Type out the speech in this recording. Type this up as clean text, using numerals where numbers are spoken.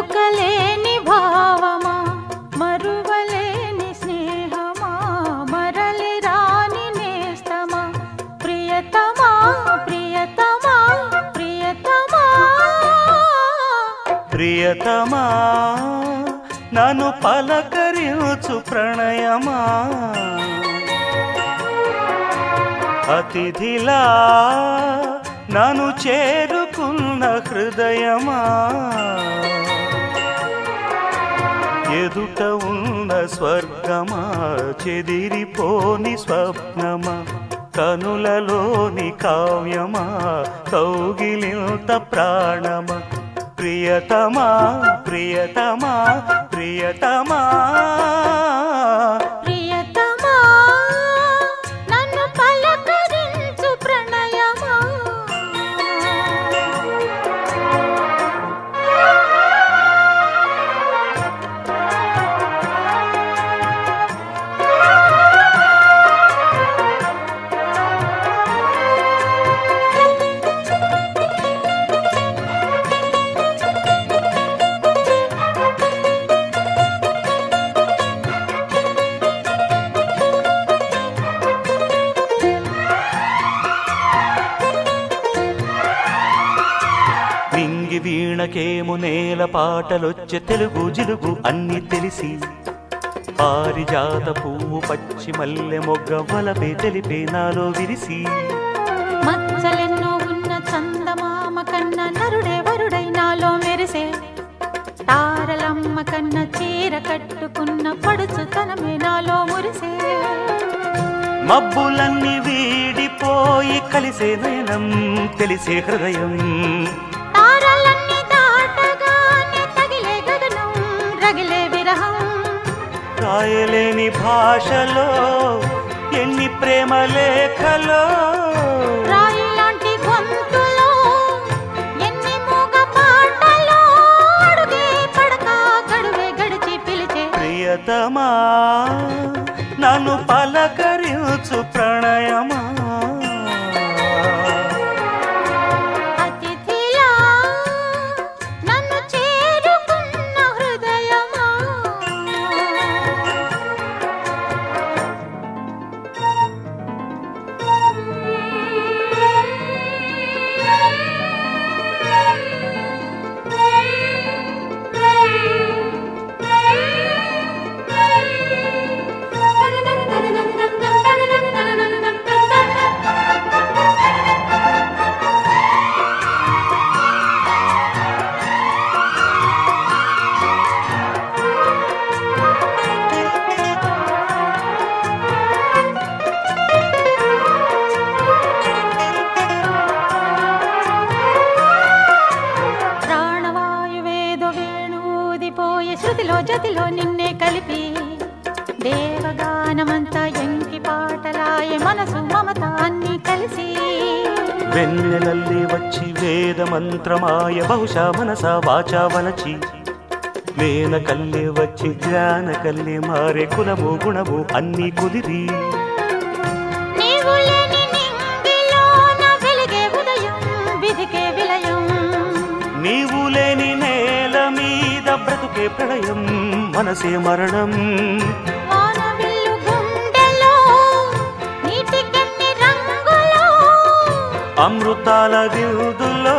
పలుకలేని భావమా మరువలేని స్నేహమా మరలి రాని నేస్తమా ప్రియతమా ప్రియతమా ప్రియతమా ప్రియతమా నన్ను పలకరించు ప్రణయమా అతిథిలా నన్ను చేరుకున్న హృదయమా ఎదుట ఉన్న స్వర్గమా చెదిరిపోని స్వప్నమా కనులలోని కావ్యమా కౌగిలింత ప్రాణమా ప్రియతమా ప్రియతమా ప్రియతమా ప్రియతమా నన్ను పలకరించు ప్రణయమా నింగి వీణకేము నేల పాటలొచ్చే తెలుగు జిలుగు అన్ని తెలిసి పారిజాత పువ్వు పచ్చి మల్లె మొగ్గ వలపే తెలిపే నాలో విరిసి మచ్చలెన్నో ఉన్న చందమామ కన్న నరుడే వరుడై నాలో మెరిసే తారలమ్మ కన్న చీర కట్టుకున్న పడుచుతనమే నాలో మురిసే మబ్బులన్నీ వీడిపోయి కలిసే నయనం తెలిసే హృదయం తారలన్నీ దాటగానే తగిలే గగనం రగిలే విరహం రాయలేని భాషలో ఎన్ని ప్రేమ లేఖలో రాయిలాంటి గొంతులో ఎన్ని మూగ పాటలో అడుగే పడక గడువే గడిచి పిలిచే ప్రియతమా నన్ను పలకరించు ప్రణయమా అతిథిలా నన్ను చేరుకున్న హృదయమా ప్రాణవాయువేదో వేణూదిపోయే శృతిలో జతిలో నిన్నే కలిపి దేవగానమంతా ఎంకి పాటలాయే మనసు మమత అన్ని కలిసి వెన్నెలల్లి వచ్చి వేద మంత్రమాయ బహుశా మనసా వాచా వలచి మేన కల్లే వచ్చి జ్ఞాన కల్లే మారే కులము గుణము అన్ని కుదిరి నీవు లేని నింగిలోన వెలిగే ఉదయం విధికే విలయం నీవు లేని నేల మీద బ్రతుకే ప్రళయం మనసే మరణం వానవిల్లు గుండెలో నీటికెన్ని రంగులో అమృతాల విరుదులో